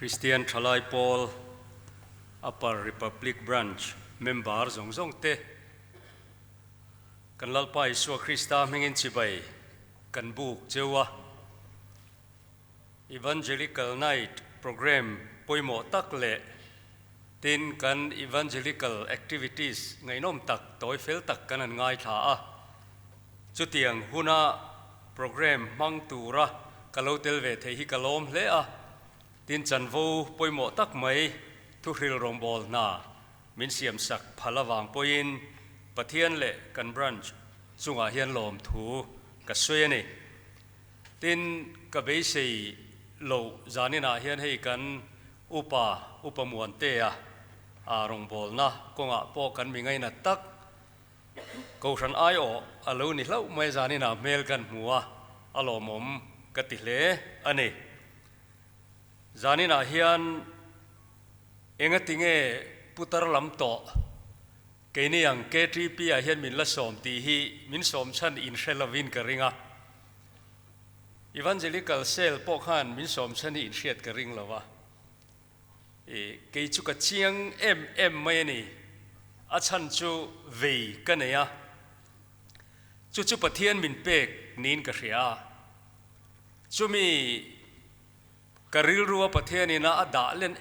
Christian Thalai Paul Upper Republic Branch Member Zong Te Kan lalpa Iswa Krista Mingin Chibay Kan Buk Jewa Evangelical Night Program Poimo Takle Tin Kan Evangelical Activities Ngay Nom Tak Toy Fel Tak Kanan Ngay Thaa Chutiang Huna Program Mang Tura Kalau Telve Tehi Kalom Lea Tin Chanvo Poimo Tak May Tuhril Rombol Na Min Siam Sak Palawang Poin Pathian Le Kan Branch Sunga Hian Lom Thu Kaswayani Tin Kabesi Lo Zanina Hian Hei Kan Upa Muantea Rombol Na Konga Po Kan Mingay Na Tak Kausan Ayo Alo Ni Lau May Zanina Mel Kan Mua Alomom Katihle Ani Zanina Hian Engatinge Putar Lam To Kaini Yang K3P Hian Min La Som Tihi Min Som Chan In Shelavin Karinga Evangelical Cell Pokhan Min Som Chan In Shet Karing Lawa Kay Chuka Chiang Mayani Achan Chu Vei Kanaya Chu Pathian Min Pek Nin Kashia Chumi Karil Rua Pathiani Na Ada Len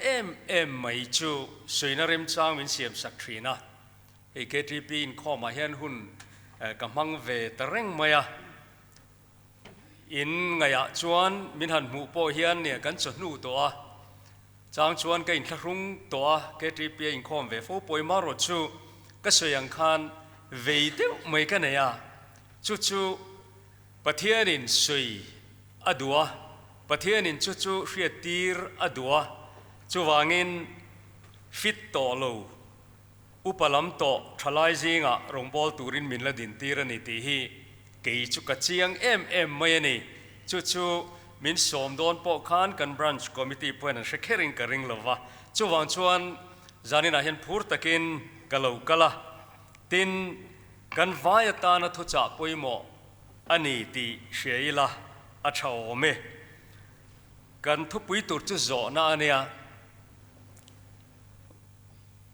Mai Chu Suinarim Chang Min Siam Saktrina K3P in Koma Hian Hun Kamang Ve Tareng Maya In Ngaya Chuan Min Han Mu Po Hian Ne Kan Chonu Toa Chang Chuan Ka In Tharung Toa K3P in Kom Ve Fo Poi Maro Chu Kasayang Khan Ve Deu Mai Kanaya Chu Pathianin Sui Adua Pathianin Chu Fiatir Adua Chuwangin Fit Tolo Upalam To Thalai Zinga Rombol Turin Min La Din Tirani Tihi Kay Chuka Chiang Mayani Chu Min Som Don Po Khan Kan Branch Committee Puan and Shekering Karing Lava Chuwang Chuan Zanina Hian Pur Takin Kalau Kala Tin Kan Vayatana Thucha Poimo Ani Ti Sheila Achawome Kan Thupui Tur Chu Zo Na Ania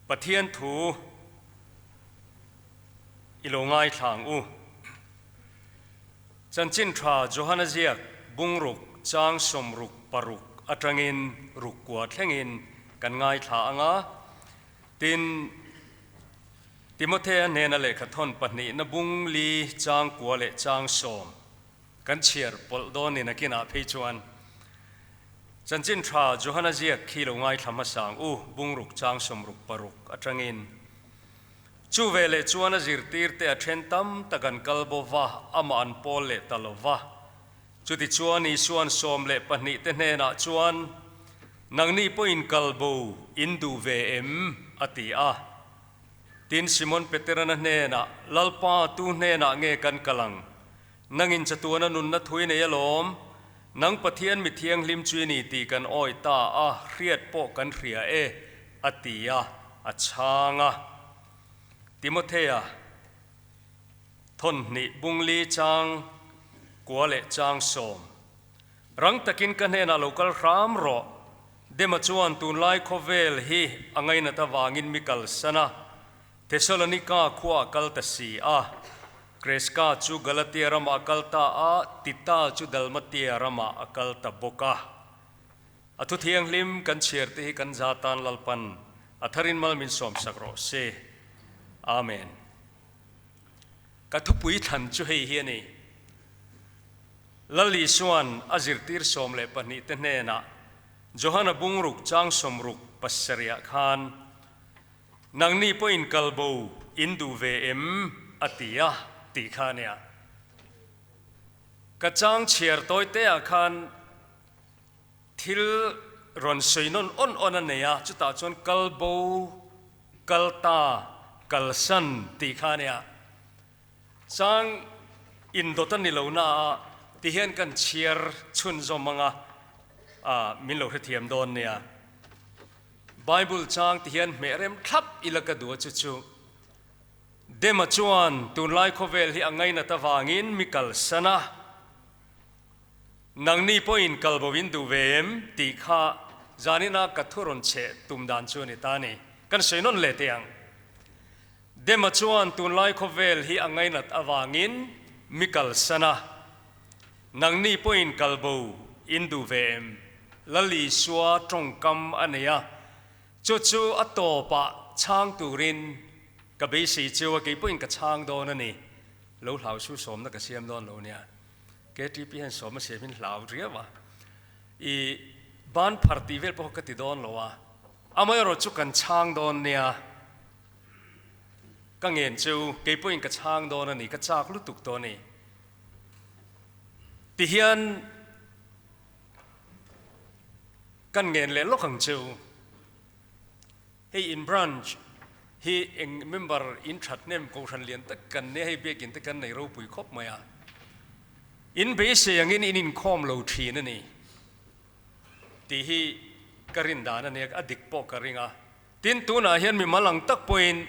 Pathian Thu Ilongai Thang U Chanchin Tra Johanna Ziak Bungruk Chang Somruk Paruk Atrangin Rukwa Thengin Kan Ngai Tha Anga Tin Timothea Nena Le Khathon Patni Na Bung Li Chang Kwa Le Chang Som Kan Chiar Poldon Ni Nakina Peichuan Chanchin Tra Johanna Ziak Kilo Ngai Thamasang U Bungruk Chang Somruk Paruk Atrangin Chu Vele Chuana Zirtir Te Athentam Tagan Kalbova Aman Pole Talova Chuti Chuani Suan Som Le Patni Te Nena Chuan Nangni Poin Kalbo Indu VM Atia Tin Simon Peterana Nena Lalpa Tu Nena Nge Kan Kalang Nangin Chatuana Nun Na Thui Ne Yalom Nang Pathian Mithiang Lim Chuini Ti Kan Oi Ta Riat Po Kan Ria Atia Achanga Timothea Thon Ni Bungli Chang Kuale Chang Som Rang Takin Kanena Local Ram Ro Demachuan Tun Lai Kovel Hi Angay Na Tawangin Mikal Sana Thessalonica Kwa Kaltasi Kreska Chu Galatia Rama Akalta Tita Chu Dalmatia Rama Akalta Boka Atuthiang Lim Kan Chirti Kan Zatan Lalpan Atharin Mal Min Som Sakro Se Amen Katupui Than Chu Hei Hiani Lali Suan Azirtir Som Le Pani Tenena Johanna Bungruk Chang Somruk Passaria Khan Nangni Poin Kalbo Indu VM Atia Tikhania Kachang Chiar Toitea Khan Thil Ron Soinon Onanea Chuta Chon Kalbo Kalta Kalsan Tikhania Sang Indotan Nilona Tihian Kan Chiar Chun Zomanga Milo Hethiam Don Nia Bible Chang Tihian Merem Klap Ilakadua Chuchu Dema Chuan Tun Lai Kovel Hi Angay Na Tawangin Mikal Sana Nangni Poin Kalbowin Du VM Tikha จานินักกัทุรนเชตุมดานชวนิตานีกันสวยนนเลเตียงเดมาชวนตุนไลโคเวลฮีอังไงนัดอวางินมิกัลสนะนังนี่พอินกัลบูอินดูเวมลลีสัวตรงกำอันเนียจู่ๆอัตโตปะช่างตูรินกับเบสีเจวกี่พอินกับช่างโดนนี่ลูกเหล่าชูสมนักเสียมโดนลูเนี่ยเกตีพี่เห็นสมมาเสียมินเหล่าเรียว่าอีบ้านพาร์ตี้เวลพวกกติโดนหรอวะอาไม่รู้จุกันช่างโดนเนี่ยก็เงินจูเกี่ยวกับกระช่างโดนนี่กระจากลุตุกตัวนี่ที่เฮียนกันเงินเลยลูกขังจูให้อินบรันช์ให้เองเมมเบอร์อินชัดเนมกูชันเลียนตะกันเนี่ยให้เบียกินตะกันในรูปุยครบไหมอ่ะอินเบสอย่างนี้อินคอมโลทีนั่นนี่ที่ให้กรินดานั่นเนี่ยอดิกปอกกริงอ่ะตินตัวน่ะเฮียนมีมาลังตักปอยน์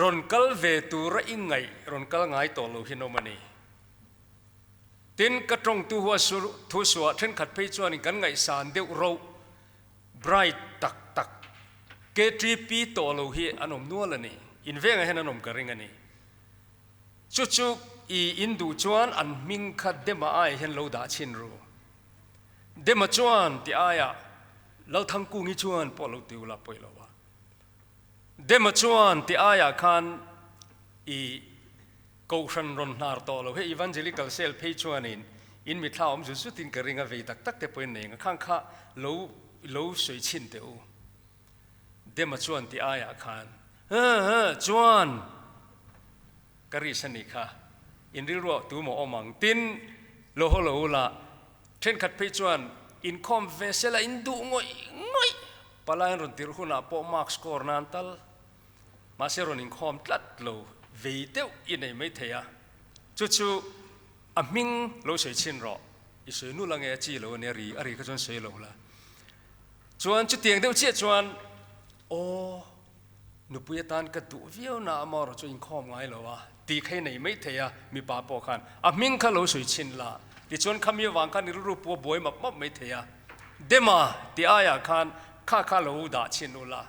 รอนกัลเวตูระอิงไงรอนกัลไงตัวลูหินอมันนี่ตินกระตรงตัวหัวสุทุสวะเช่นขัดเพจวนกันไงสารเดียวเราไบรท์ตักเกตรีปีตัวลูหิอันอมนัวละนี่อินเวงให้นันอมกระริงอันนี่จู่ๆอีอินดูจวนอันมิงขัดเดมาไอเห็นเราด่าชินรูเดมาจวนที่อายะเราทั้งกูงี้จวนพอเราติวลาไปแล้ววะเดมาชวนที่อายาคันอีกูชันรอนนาร์โตเราเฮอีวันเจลิกัลเซลเพจชวนินอินมิท้าอมจุดสุดทินกระริงอเวตักเตปเป็นเองข้างข้าเราสวยชินเตอเดมาชวนที่อายาคันชวนกระริสนิค่ะอินริรัวตัวหมออมังตินโลโหโลละเช่นขัดเพจชวนอินคอมเวสละอินดูงอยปลายรอนติรุขุนาปอมาร์กสกอร์นันตัลมาเซรอนิงคอมตัดโลเวเตวอินไอไม่เทียจู่ๆอามิงโลสวยชินรออิสวยนู่ลังเอจีโลเนรีอารีก็จนสวยโลละจวนจุดเตียงเดียวเชี่ยจวนโอ้นุปุยตันกระดูวิวน่ามารอจนอินคอมไงเหรอวะตีใครไหนไม่เทียมีปาปอขันอามิงข้าโลสวยชินละดิจวนคำยวางกันนิรูปปัวบวยมับไม่เทียเดมาที่อายาคันข้าโลด่าชินอุละ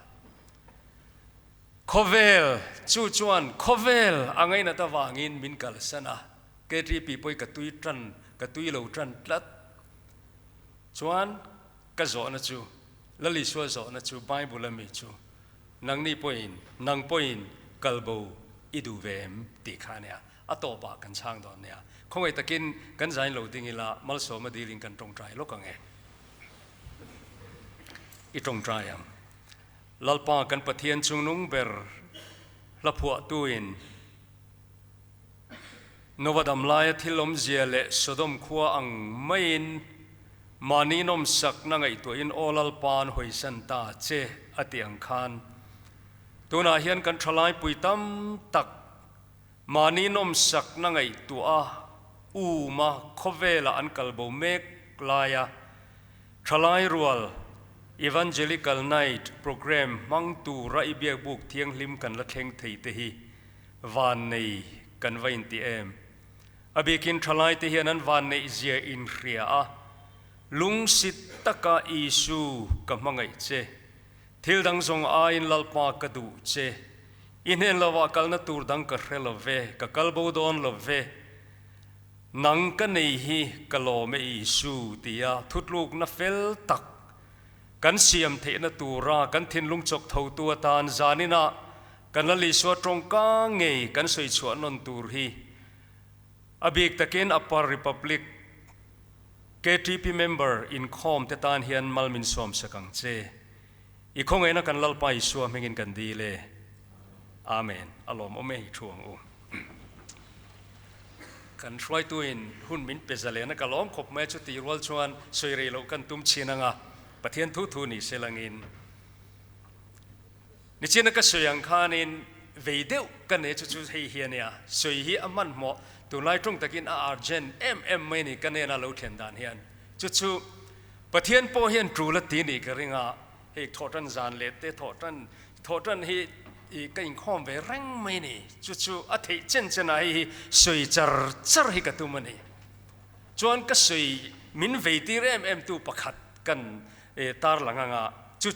โคเวลจู่จวนโคเวลอังไงนัตวางินมินกัลสนะเกตรีปีปอยกตุยตรันกตุยโลตรันลัดจวนกะโจนะจูลลิชัวโจนะจูไบเบิลมีจูนังนี่ปอยน์นังปอยน์กัลโบอิดูเวมติขาเนี่ยอัตโตบากันช่างดอนเนี่ยคงไอตะกินกันใจโลดิงิละมัลโซมาดีลิงกันตรงใจโลกังเออีตรงใจยังลัลปากันปะเทียนจุงนุงเบอร์ละผัวตุยนนวดำลายที่ลมเจียเลสดมขัวอังไม่อินมานีนมสักนังไอตัวอินโอลัลปานหอยสันตาเจอติอังคานตัวนาเฮียนกันทลายปุยตั้มตักมานีนมสักนังไอตัวอูมาโคเวลอันกัลโบเมกลายาทลายรัวลEvangelical Night Program มังตูระอิเบียบุกเทียงลิมกันละเทงไทยเตหีวันนี้กันไว้อินทีเอ็มอเบกินทลายเตหีนั้นวันนี้เจียอินเรียลุงสิตตะกาอิสูกับมังไอเจทิลดังทรงอาอินลลปากระดูเจอินเห็นละว่ากัลนัตูดังกระเรลเวกับกัลบูดอนลเวนังกันในฮีกะโลเมอิสูตียทุดลูกนัฟเฟลตักกันเสียมเทนตูรากันทินลุงจกเท่าตัวตานจานินะกันละลิสวตรงกางเงยกันสวยชวนนนตูรีอบิกตะเกนอัปปาริพับลิกKTP member in com เตตานเฮียนมัลมินสวมสกังเจอีคงไงนะกันลัลไปสวมเฮงินกันดีเลยอาเมนอารมณ์อเมย์ช่วงอุกันช่วยตัวอินหุ่นมินเปซาเลนะกันล้อมขบแม่จุดตีรัวชวนสวยเรโลกันตุ้มชีนังะปะเทียนทุนี่เซลังอินนี่เช่นนักสวยยังคานินเวเดวกันเนี่ยจุดๆให้เฮียเนี่ยสวยฮีอามันเหมาะตัวไล่ตรงตะกินอาร์เจนไม่นี่กันเนี่ยน่าเล่าเทียนดานเฮียนจุดๆปะเทียนโปเฮียนจูละตีนี่ก็เรื่องให้ทอดันจานเล็ดเตทอดันให้ก็ยังข้อมเวรังไม่นี่จุดๆอาทิตย์เจนไหนสวยจัดให้กับตัวมันนี่จวนก็สวยมินเวทีเรมตัวประคัดกัน ตาร์หลังงาจุด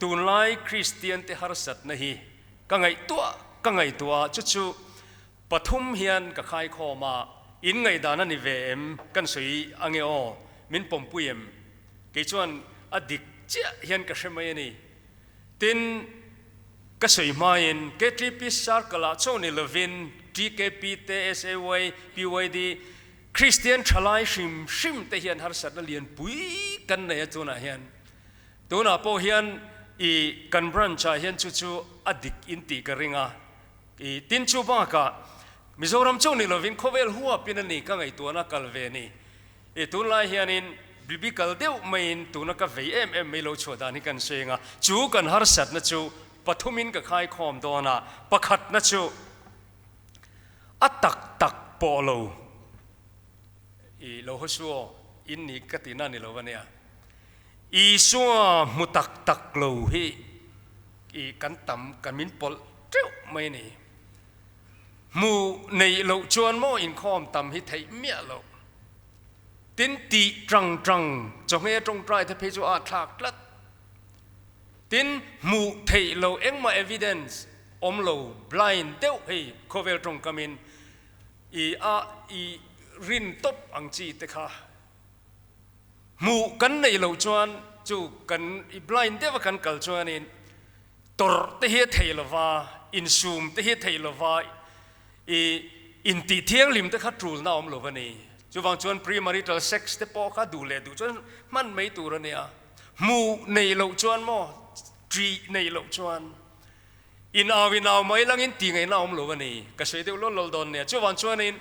ตูนไลคริสเตียนเตหารสัตนะฮีกังไงตัวจุดปฐุมเฮียนกับใครขอมาอินไงดานันนิเวมกันสวยอังเอโอมินปมปุยมกิจวันอดิกเจ้าเฮียนกับเชมัยนี่ตินก็สวยมาอินเกตรีพิสาร์กลาโซนิลวินทีเคพีเตเอสเอวายพีวายดีคริสเตียนชลายชิมเตเฮียนหารสัตนั่นเลียนปุยกันในตัวน่ะเฮียนตัวน่ะพอเฮียนอีกันบรันชาเฮียนจู่อดิกอินตีกริงาอีตินชูบ้ากะมิโซรัมโจนี่เราวินโคเวลหัวปินันนี่ก็ไงตัวนักกัลเวนี่อีตัวลายเฮียนินบิกัลเดียวไม่อินตัวนักเวไม่รู้ชัวดานี่กันเสียงจูกันหารสัตนะจูปฐุมินกับใครคอมตัวน่ะประคัดนะจูอัตตักปอโลอีโลหัวอินนี่กตินันนี่เราวันเนี้ยอีสัวมุตักโลฮีอีกันต่ำกันมินปอลเจ้าไม่นี่มูในโลกชวนโมอินคอมต่ำให้ไทยเมียโลกตินตีจังจงเอตรงใจทเพจูอาทากลัดตินมูไทยโลเอ็งมา evidence อมโล blind เต้าให้โคเวลตรงกามินอีรินตบอังจีเตค่ะมูกันในโลกชวนจูกันอี blind เต้ากันกัลชวนินตรเตเฮไทยโลวาอินซูมเตเฮไทยโลวาอินตีเทียงลิมเตขัดรูลน่าอมโลวันนี้จูวังชวน premarital sex เตปอข้าดูเลดูจนมันไม่ตัวเนี่ยมูในโลกชวนมอจีในโลกชวนอินอาวินเอาไม่ลังอินตีไงน่าอมโลวันนี้ก็เสียเดียวล้นดอนเนี่ยจูวังชวนอิน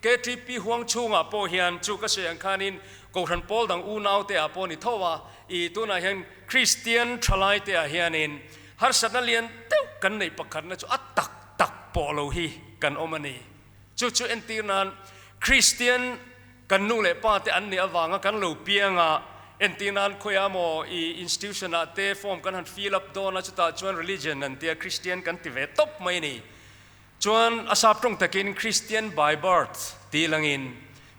เกทริปีห่วงชูงอ่ะพอเฮียนจูก็เสียงคานินกูทันพอลดังอูนาวเตะพอนี่ทว่าอีตัวน่ะเฮียนคริสเตียนทลายเตะเฮียนินหารสัตว์เลียนเต้ากันในประคันนะจูอัตตักปอโลฮีกันอมันนี่จู่เอ็นตีนันคริสเตียนกันนู่นเลยป้าแต่อันนี้อวางกันลูเปียงอ่ะเอ็นตีนันคุยอาโมอีอินสติทูชันอ่ะเตะฟอร์มกันหันฟิลอัพโดนนะจุดตาจวน religion นั่นเตะคริสเตียนกันที่เวทบไม่นี่จวนอาสาพตรงตะกินคริสเตียน by birth ตีลังอิน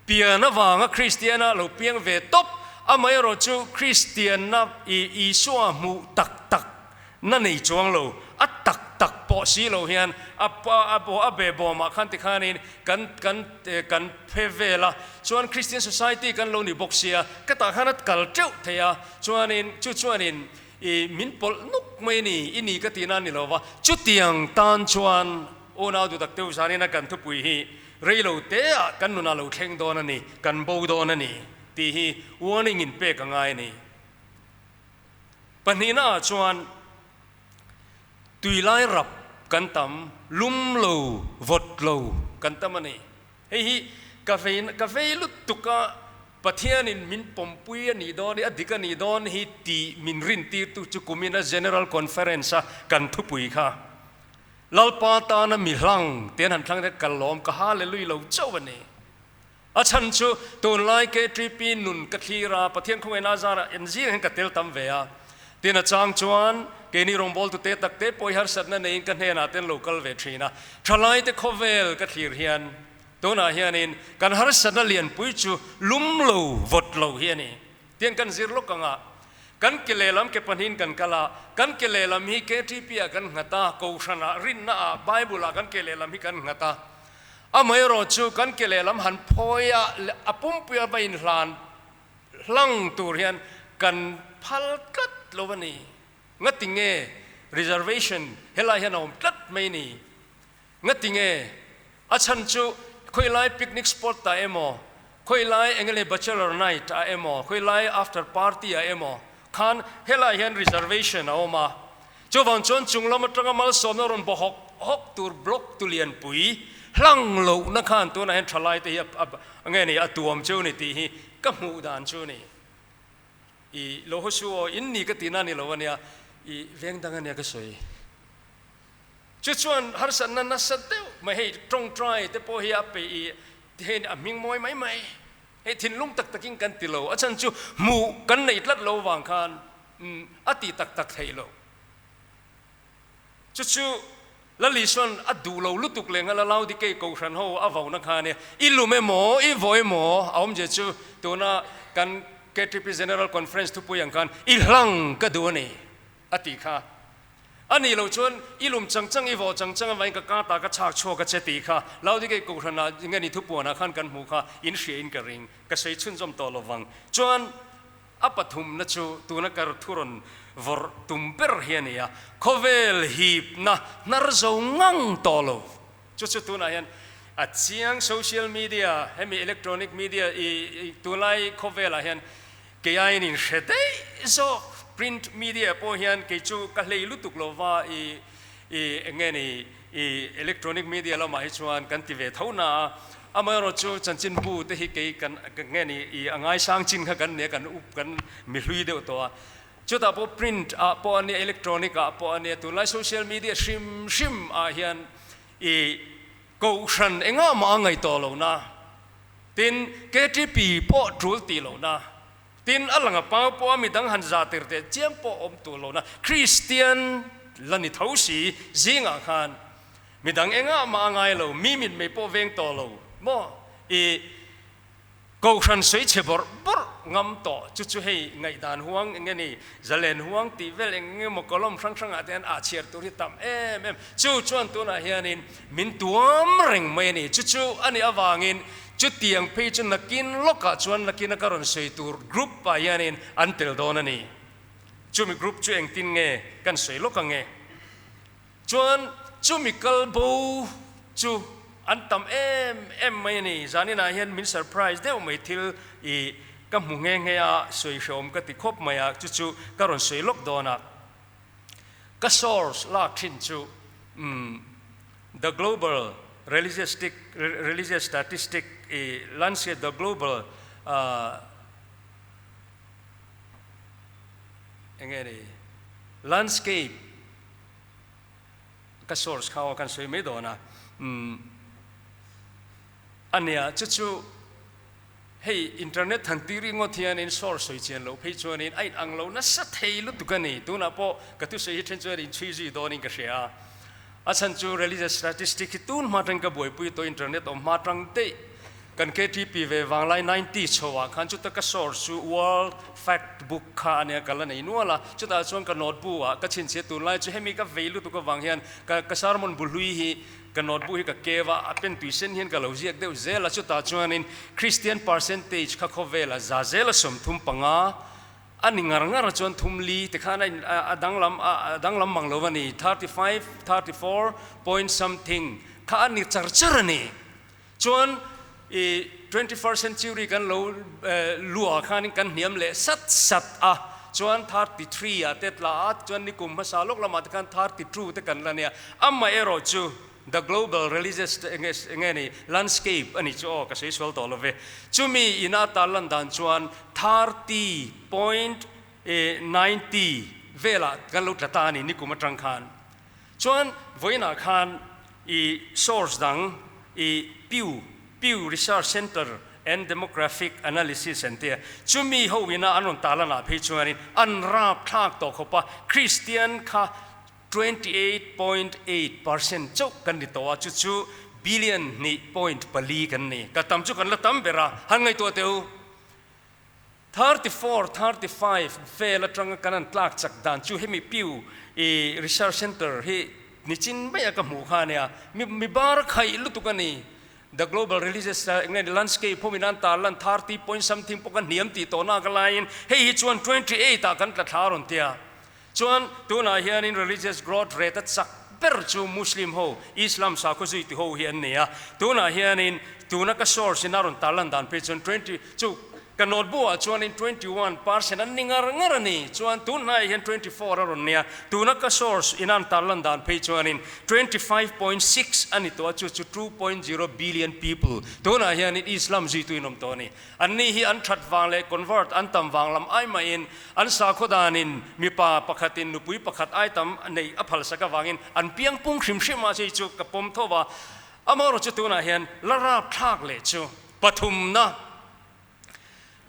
เปียนะวางคริสเตียนอ่ะลูเปียงเวทบอ่ะไม่รู้จู่คริสเตียนนะอีชัวมูตักนั่นนี่จวงโลอัตตักปอสีโลเฮียนอับเบบมาขันติขานินกันเพเวล่ะชวนคริสเตียน society กันโลนี่บกเสียก็ตาขันกัลเจ้าเทียชวนนินมินปอลนุกไม่นี่อินี่ก็ตีนั่นนี่เราว่าจุดเตียงตันชวนโอนาดูตักเตวสานี่นักกันทุบปุยฮีเรโลเตะกันนุนาโลเข่งโดนนี่กันบูโดนนี่ตีฮีwarning in เป๊กง่ายนี่ปัญหาหน้าชวนตุยไล่รับกันตำลุ่มโลวดโลกันตำมันนี่เฮ้ยกาแฟลุตตุกะประเทศนี้มินปมปุยนี่ดอนนี่อดีกันนี่ดอนฮิตีมินรินตีตุจุกุมินะ general conference กันทุปุยค่ะลลปาตานะมิหลังเตียนหันทางเด็กกัลลอมกะฮาเลลุยโลเจ้าวันนี้อาชันชูตัวไล่เกตรีปีนุนกัทลีราประเทศของเอนาซาระเอ็นซีเห็นกัตเตลตัมเวียเตียนจางจวนเกนี่รองบอลตุเตตักเตปอยหารสัตนั่นเองกันเฮน่าเต็น local เวทรีนะทลายเตโคเวลกัทลีเฮียนตัวน่ะเฮียนินกันหารสัตนั่นเลียนปุยจูลุ่มโลวดโลเฮียนี่เตียนกันซิรลกังอ่ะกันเกเลลำเก็บปัญหินกันกะลากันเกเลลำฮีเกทีปีกันหัตาโกชนะรินน่ะไบเบิลกันเกเลลำฮีกันหัตาอ่ะไม่รู้จูกันเกเลลำหันพอยะอปุ่มเปียไปอินหลานหลังตัวเฮียนกันพัลกัดโลวันนี้งัดติงเง reservation เฮลัยเฮนอมตัดไม่นี่งัดติงเงอาชันจูคุยไล่ picnic spot ตาเอโมคุยไล่เองเลย bachelor night ตาเอโมคุยไล่ after party ตาเอโมคันเฮลัยเฮน reservation เอามาจูวันจวนจุงลำตระมาลสมนรนบหกตัวบล็อกตุเลียนปุยหลังโลนักขันตัวนั้นทลายตีไงนี่อตัวมจูนี่ตีฮีก็มูดานจูนี่อีโลหชัวอินนี่ก็ตีนั่นนี่โลวันเนี้ยอีเวียงดังเนี่ยก็สวยจุดชวนหารสันนั้นนัสเดวไม่ให้ตรงใจแต่พอเฮียไปอีเห็นมิงมวยไม่ให้ทิ้งลุงตักกินกันติโลอาจารย์จูหมู่กันในลัดโลวางคานอติตักไทยโลจุดแล้วลิชวนอดูโลลุตุกเลงแล้วเราที่เกี่ยวกับฉันเขาอาวาวนักฮาเนี่ยอิลูเมโมอีโวยโมเอาไม่เจอตัวน่ะกัน KTP General Conference ทุกอย่างกันอีหลังก็ดูนี่อติค่ะอันนี้เราชวนอีลุมจังอีวอจังไว้กับกาตากระชากโชกระเจติค่ะเราที่เกี่ยวกับนาอย่างนี้ทุกปวนะขันกันหูค่ะอินเชียอินกระริงกระใสชุนจอมตอลวังชวนอัปทุมนัชูตัวนักการทุรนวอร์ตุมเปอร์เฮียนี่ะโคเวลฮีบนะนารโจงังตอลจุดตัวนั้นอัดเสียงโซเชียลมีเดียให้มีอิเล็กทรอนิกส์มีเดียอีตัวไล่โคเวลเห็นเกี่ยนินเสด็จโซprint media พอเห็นกิจูกัลเลยลุตุกโลว่าเงี้ยนี่อิเล็กทรอนิกส์มีเดียเรามาให้ชวนกันที่เวทเท่านั้นอามาเราจูจันจินบูที่เกี่ยกันเงี้ยนี่ง่ายสร้างจินกันเนี่ยกันอุปกันมีลุยเดียวตัวจุดอ่ะพอ print อ่ะพออันนี้อิเล็กทรอนิกส์อ่ะพออันนี้ตัวไลน์โซเชียลมีเดียชิมอ่ะเห็นกูฉันเองอ่ะมาไงตัวเรานะตินเกจิปีพอจูตีเรานะตินอะไรกับป้าป้ามีดังหันจาติร์เตเจียมป้าอมตัวเรานะคริสเตียนลันนิทาวสีจิงอ่ะขันมีดังเองอ่ะมาไงเรามีมิดไม่ป้าเวงตัวเราบ่กูฉันสวยเฉบอร์งำต่อจุให้ไงดานห่วงเงี้ยนี่จะเล่นห่วงตีเวลเงี้ยมกลมครั้งอาเดนอาเชียร์ตัวที่ต่ำจู่ชวนตัวน่ะเฮียนินมินตัวมเร่งไม่นี่จู่อันนี้อวางินจุดที่ยังเพจนักกินโลกาชวนนักกินนักการันสวยตัวกรุ๊ปไปยันินอันเตลโดนนี่จู่มีกรุ๊ปจู่เองตินเงกันสวยโลกาเงชวนจู่มีกลบูจู่อันต่ำไม่นี่จานี่นะเห็นมินเซอร์ไพรส์เดี๋ยวไม่ทิลก็มุงเงี้ยสวยชมก็ติดคบมาจู่การันสวยโลกโดนก็ source ลากทิ้งจู่the global religious statistic landscape the global ยังไงดี landscape ก็ source เขากันสวยไม่โดนอันเนี้ยจู่ให้อินเทอร์เน็ตทันทีรีงอที่อันนี้ source สวยเชียนเราเพจวันนี้ไอ้อังเราน่าสัตย์ให้ลุตุกันนี่ตัวน่ะพอกระตุ้นสวยเช่นตัวนี้ช่วยจีโดนนี่ก็เสียอาจารย์จู religious statistic ที่ตุ้นมาตั้งกระบวยปุยตัวอินเทอร์เน็ตออกมาตั้งเตะกัน KTP เววางไลน์90ชัวร์ขันจุดตะก source world fact book ข้าเนี่ยกันละไหนนัวละจุดอาจารย์กันโน้ตบุ๊กอ่ะก็ชินเสียตัวไลน์จะให้มีกับ value ตัวก็วางเฮียนกับสารมันบุลุยฮีกันโน้ตบุ๊กกับเกว่าเป็นตุยเส้นเฮียนกับเราเรียกเดี๋ยวเจละจุดอาจารย์นี่ Christian percentage ข้าเขาเวละจะเจละสมทุมปังอ่ะอันนี้งาจวนทุ่มลีแต่ข้าในดังลำมังเลวันนี้34 point something ข้าอันนี้จัรนี่จวน 21st century กันเราลัวข้านี่กันเนียมเลยสัตจวน33เต็ดละจวนนี่กลุ่มภาษาโลกละมาแต่กัน32แต่กันละเนี่ยอัมมาเอโรจู the global religious ไงนี่ landscape อันนี้จู่ก็ใช้สวลตัวเลยจู่มีอินาตาลันดันจวน30.90เวลากันลุกตานี่นี่กุมจังคันจวนวันนักขันsource ดังPew Research Center and Demographic Analysis Center จู่มีเขาวินาอันนั้นตาลันอาเพจวันนี้อันราบทากต่อเขาปะคริสเตียนค่ะ28.8% จุกันดิตัวจู่billion นี่ point ปลีกันนี่ก็ตามจุกันละตามเบราหันไงตัวเดียว34-35เฟลตรังกันนั่นลากจากด่านจู่ให้มีPew Research Center ให้นิจินไม่อยากกับหมู่ข้าเนี่ยมีบาร์ใครลุตุกันนี่ the global religious landscape พวกมีนันตาลัน30 point something พวกกันเนียมตีโตน่ากลายให้ชวน28ตากันกระทารอนเตียชวนตัวน่าเฮียนิน religious growth rate สักเปิดจูมุสลิมโฮอิสลามสักคนสุดที่โฮเฮียนเนี่ยตัวน่าเฮียนินตัวนัก source นารอนตาลันดันไปจน20จูกันโน้ตบุ๊กชวนนิน21%นั่นนี่งานี่ชวนตัวน่าเฮียน24รอนเนี่ยตัวนัก source อินันตาลันดันไปชวนนิน25.6อันนี้ตัวจู2.0 billion people ตัวน่าเฮียนินอิสลามจีตุยนมตัวนี้อันนี้ฮีอันทัดวางเลย convert อันตั้มวางลำไอมาอินอันสักคนดานินมีป่าประคัตินนุปุยประคัดไอตั้มในอภัลสักวางอินอันเพียงปุ่งชิมมาจีจูกับผมทว่าอามารจุตัวน่าเฮียนละราบทากเลยจูปฐุมนะ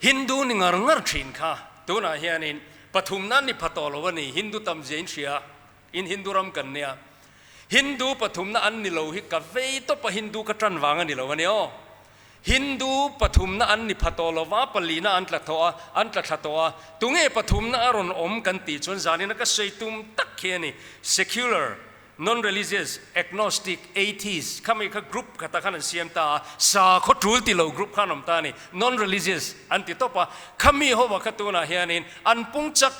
ฮินดูนี่งาชินค่ะตัวน่าเฮียนินปฐุมนั้นนี่พัตโตลวันนี้ฮินดูตำเจนเชียอินฮินดูรำกันเนี่ยฮินดูปฐุมนั้นอันนี่เราฮิกับเวตัวปะฮินดูกระจันวางอันนี่เราวันนี้ ฮินดูปฐุมนะอันนิพัตโตลวะปลีนะอันตะทออันตะทะตัวตุงเอปฐุมนะอรอนอมกันติจนจานี่นะก็ใส่ตุมตักเขียนี่ secular non-religious agnostic atheist ข้ามีข้ากรุ๊ปข้าตาขันเสียมตาสาขดรูลติโลกรุ๊ปข้านมตานี่ non-religious อันติโตปะข้ามีหัวข้าตัวน่ะเฮียนินอันปุ่งจัก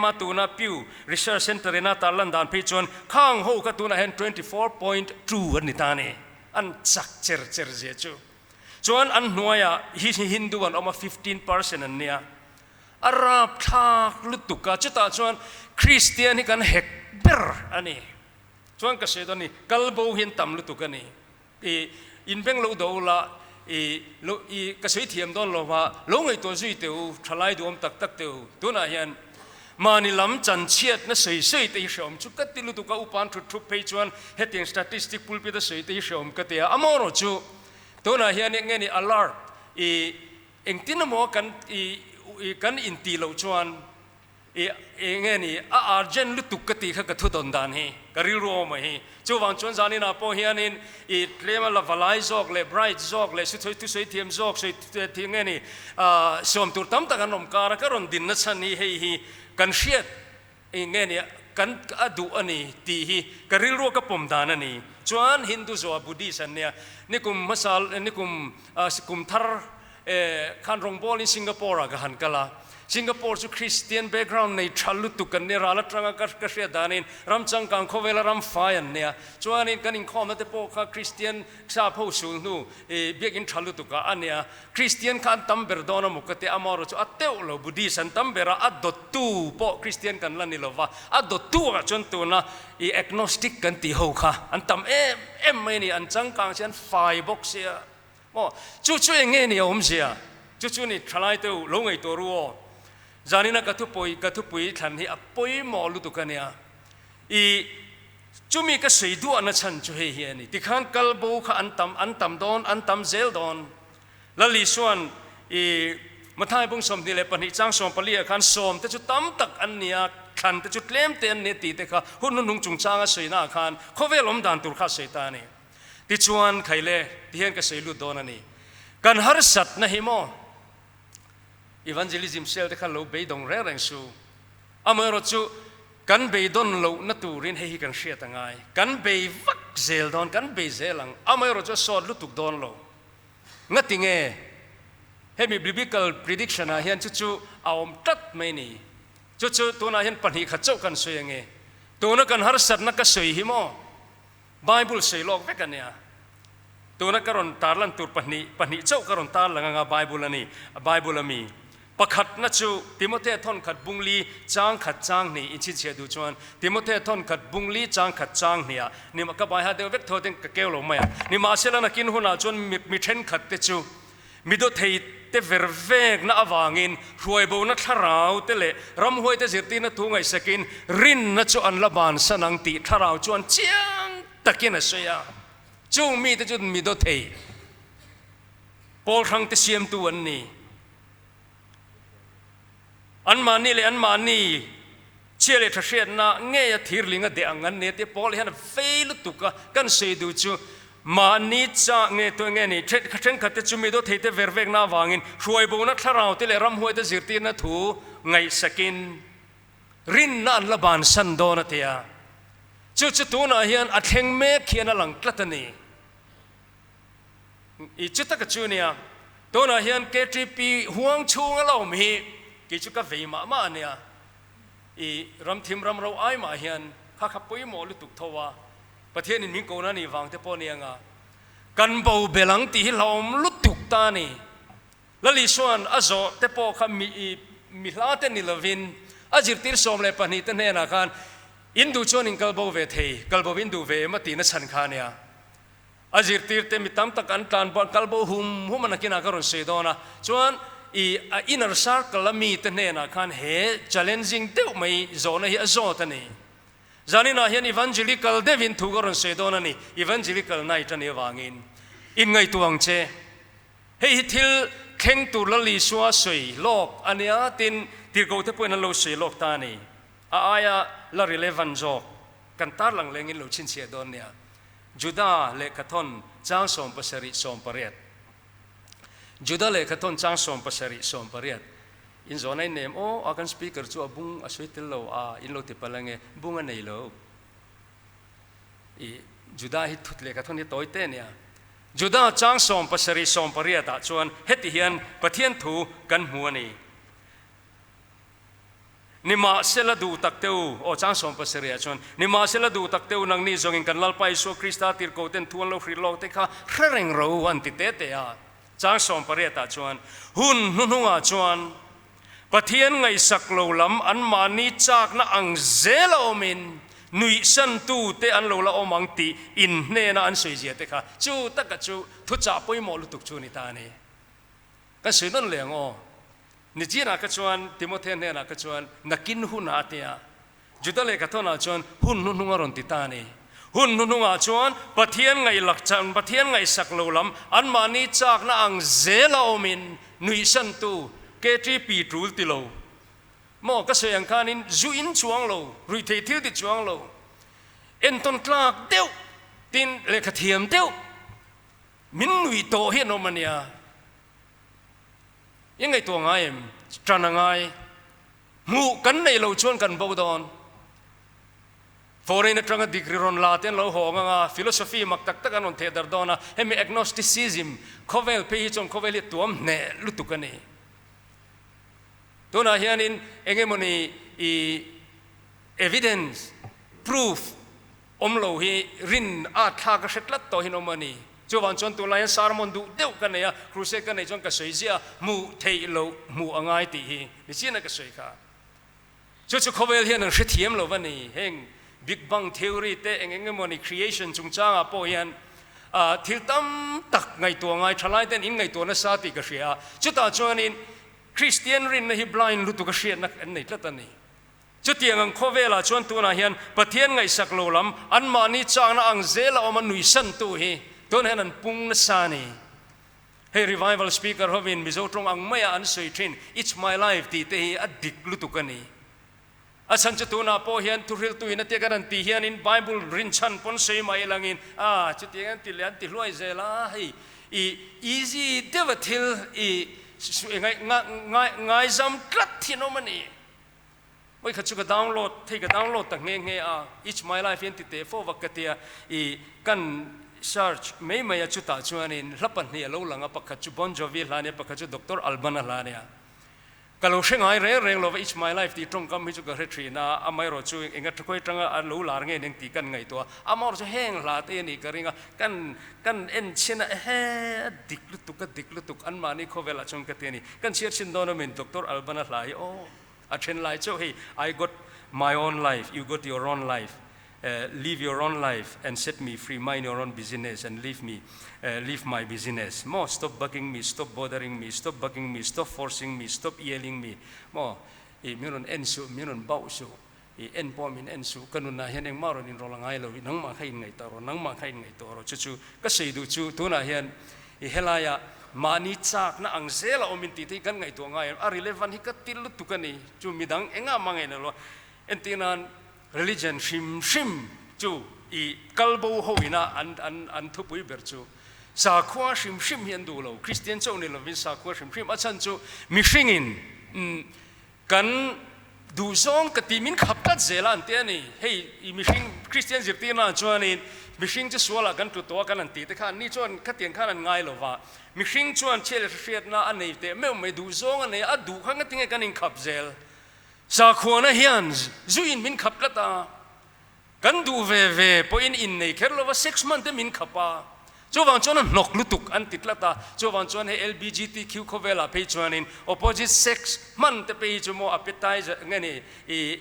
มาตัวน่ะพิว research center น่ะตาลันดานพิจวนข้างหัวข้าตัวน่ะเห็น 24.2 อันนี้ตานี่อันจักเจอเสียจูจวนอันหน่วยฮินดูอันออกมา 15% อันเนี้ยอาหรับทากลุตุกะจุดตาจวนคริสเตียนนี่กันเฮกเบอร์อันนี้จวนก็เสียตอนนี้กัลโบหินต่ำลุตุกันนี่อินเบงโลดูละก็เสียเทียมตอนเราว่าลงไอตัวสุยเตียวทลายดวมตักเตียวตัวน่ะเห็นมานี่ลำจันเชียดนั่นเสียตีชมจุกัดติลุตุกะอุปานทุบไปจวนเฮติงสถิติพูลปีนั่นเสียตีชมก็เตียอมอรจูตัวน่ะเห็นเงี้ยนี่ alert เอ็งที่นโมกันอินตีเราชวนเงี้ยนี่อาร์เจนลุตุกติข้ากระทุดอนดานเฮกริโรมาเฮจู่วันชวนจานี่นะพอเฮียนินเคลมละวลายจอกเลยไบรท์จอกเลยสุดท้ายทุสายเทียมจอกสุดที่เงี้ยนี่สมตุรตั้มตะกันนมการก็รอนดินนัชนีเฮกันเชียดเงี้ยนี่กันอดูอันนี้ตีเฮกริโรกับผมดานอันนี้ชวนฮินดูจวบบุดีสันเนี่ยนี่กุมมาซาลนี่กุมทาร์ขันรงบอลในสิงคโปร์อะกันกะลาสิงคโปร์จุคริสเตียนแบ็กกราวน์ในชัลลุตุกันเนี่ยราลัตรังกัสเรียดานินรำจังกังโคเวลารำไฟอันเนี่ยจวนนี้กันอินคอมนั่นแต่พวกคริสเตียนชาพูสูงนู่เบียกินชัลลุตุกันอันเนี่ยคริสเตียนขันตั้มเบอร์ดอนมุกเตอามารจุอัตเตอโลบุดีสันตั้มเบอร์อัดดตูพวกคริสเตียนกันลันนี่ลว่าอัดดตูจนตัวน่ะแอกโนสติกกันตีหูค่ะอันตั้มไม่นี่อันจังกังเช่นไฟบ็อกเสียโอ้จู่ๆเงี้ยนี่อมเสียจู่ๆนี่ทลายตัวลงไอตัวรัวจานี่นะกระทุปุยทันที่ปุยหมอลุตุกันเนี่ยจู่มีก็สีดูอันนั้นฉันจู่เฮียนี่ที่ขันกัลบูขอันตัมดอนอันตัมเซลดอนแล้วลิส่วนมาท้ายบุ้งสมดีเลยปนิจังสมปลีขันสมแต่จุดตั้มตักอันเนี้ยขันแต่จุดเล่มเตียนเนี่ยตีแต่ข้าหุ่นนุ่งจุงจางสีหน้าขันเขาเวลอมดานตุรข้าสีตานี่ที่ชวนใครเล่ที่เห็นก็สีลุดดอนนี่กันหาสัตว์นะฮิโมevangelism sel te khalo be dong re reng su amaro chu kan be don lo na tu rin he hi kan shia tangai kan be vak zel don kan be zelang amaro chu so lutuk don lo ngatinge he mi biblical prediction a hian chu aom tat mai ni chu tu na hian pani kha chau kan suyange tu na kan har sat na ka soi hi mo bible sei lok ve kan ya tu na karon tarlan tur pani chau karon tar langa bible amiประคัดนัจูติโมเธท่อนขัดบุงลีจางขัดจางนี่อินชิเชียดูจวนติโมเธท่อนขัดบุงลีจางขัดจางเนี่ยนี่มันก็ไปหาเดวเวกโทเต็งกะเกลลงมานี่มาเชลนักกินหัวหน้าจวนมีเทนขัดเตจูมีดูเทยเตเวรเวกน่าวางินรวยบูนัทราวเตเลรำหวยเตจิตีนัทุงไอสกินรินนัจูอันละบานสนังตีทราวจวนเจียงตะกินเสียจูมีเตจุมีดูเทยพอลทังเตเสียมตัวนี้อันมานี่เลยอันมานี่เชื่อเลยทัศน์นะเงี้ยทีร์ลิงก็เดี๋ยวงั้นเนี่ยที่พอเลยฮันเฟลตุกะกันเสียดูจูมานี่จ้าเงี้ยตัวเงี้ยนี่เช่นขัดจูมีตัวเทเตเวรเวกน่าวางินช่วยบุญนัทเราที่เลยรำหวยที่จิตตีนัทูไงสกินรินนั่นละบานสันโดนเตียจู่ตัวน่ะเฮียนอัดเฮงเมฆเขียนหลังกลัดนี่อีจุดตะกจูเนี่ยตัวน่ะเฮียนเกทีปีห่วงชูงเรามีกิจกรรมเวมาเนี่ยรำทิมรำเราไอ้มาเฮียนข้าขับปุยหมอลุตุกทว่าประเทศนี้มีโกนันนี่วางแต่ปอเนี่ยงากันเบาเบลังตีเราลุตุกตานี่แล้วลิส่วนอาโจแต่ปอข้ามีลาเตนิลวินอาจิตติรสมเลยปนิตเนี่ยนะกันอินดูชวนอินกัลโบเวเทกัลโบวินดูเวมาตีนัชันขาเนี่ยอาจิตติรเตมิตามตะกันตานบอลกัลโบหุมมันนักกินอาการุนเสดอนะชวนinner circle มีแต่เนี่ยนะคันเฮ challenging เดี๋ยวไม่โจนะเฮโจตันนี่จานี่นะเฮน evangelical เดวินถูกรอนเสดอนันนี่ evangelical นั่นตันนี่วางินอินไงตัวงเชเฮทิลเข่งตุลลีชัวสวยโลกอันนี้ตินที่กูเทปนันโลสวยโลกตานี่อายะละ relevant จอกกันตาหลังเลงินโลชินเสียดอนเนี่ยจุดาเลกทอนจ้างสมปสริสมปเรียด Judah le khaton chang som pasari som pariat in zona name akan speaker chu abung aswitil lo in lo ti palange bunga nei lo i Judah hi thut le khaton hi toy te nia Judah chang som pasari som pariat ta chuan heti hian pathian thu kan hmu ani nima sela du takteu chang som pasari chuan nima sela du takteu nang ni zongin kan lalpai so Krista tir ko ten thuan lo free lo te kha reng ro an ti te te a chang som pariat ta chuan hun hununga chuan pathian ngai sak lo lam an mani chak na ang zela omin nui san tu te an lo la omang ti in ne na an soi je te kha chu taka chu thu cha poi mo lu tuk chu ni ta ni ka sui non leng o ni ji na ka chuan Timothy ne na ka chuan nakin hu na tia Judah le ka thona chuan hun nu nu ngaron ti ta ni hun nu nu nga chuan pathian ngai lak chan pathian ngai sak lo lam an mani chak na ang zela omin nui san tu ke tri pi trul ti lo mo ka soyang kanin zu in chuang lo rui thei thil ti chuang lo en ton tlak deu tin le kha thiam deu min nui to hi no mania yang ngai to ngai em trana ngai mu kan nei lo chuan kan bo don foreign atanga degree ron la ten lo ho nga philosophy mak tak tak anon the dar dona hemi agnosticism khovel pe hi chong khovel tuam ne lutukani tuna hianin engemoni evidence proof omlo hi rin a tha ka setlat to hinomani chuwan chon tu lai sarmon du deu kan ya cruise kan nei chon ka soizia mu thei lo mu angai ti hi ni china ka soi kha chu khovel hian ang hrithiam lo wani heng big bang theory te engemoni creation chungchanga po hian thil tam tak ngai to ngai thalai ten in ngai to na sa ti ka ria chuta chuanin Christian rin na hi blind lutu ka ria na nei tlatani chutiang ang khovela chuan tu na hian pathian ngai sak lo lam an mani chang na ang zela om nui san tu hi ton han pung na sani hey revival speaker hovin mizo trong ang maya an soi thin it's my life ti te hi adik lutu kani asan chutuna po hian turil tu ina te kan ti hian in Bible rin chan pon sei mai langin chutiang ti lian ti loi zela hi easy devatil ngai zam klat thinomani moi khachu ka download thei ka download tak nge it's my life in ti te fo vakatia kan search mai mai chuta chuanin lapan ni lo langa pakhachu Bon Jovi hlane pakhachu Dr. Alban hlane kalau sengai reng lo it's my life ti trong kam hi chu ka retrina amai ro chu enga thkoi tanga an lo lar nge neng ti kan ngai to amor chu heng la te ni karinga kan en china he diklutuk an mani khovela chung ka te ni kan cher chin don min Dr. Alban hlai a then lai chu hey I got my own life you got your own life live your own life and set me free mind your own business and leave my business more stop bugging me stop bothering me stop bugging me stop forcing me stop yelling me more miron ensu miron bausu en pomin ensu kanuna hian eng maron in rolangai lo nang ma khain ngai taro nang ma khain ngai toro chu ka sei du chu tuna hian helaya mani chak na ang zela omin ti ti kan ngai to ngai a relevant hi ka til tukani chu midang enga mangai na lo entinan religion shim chu kalbo hoina an thupui ber chu sa khwa shim hian du lo Christian chu ni lo vin sa khwa shim achan chu mishingin kan du song ka timin khaptat zelan te ani hey mishing Christian zirtina chuanin mishing chu swala kan tu to kan an ti te khan ni chuan khatian khan an ngai lo wa mishing chuan chel hriat na an nei te me du song an nei a du khang tinge kan in khap zel sa khona hian zuin min khaplata kan du ve po in nei kherlo wa 6 month min khapa chuwang chuan nok lutuk an titlata chuwang chuan he LGBTQ khovela pe chuanin opposite sex man te pe chumo appetite ngani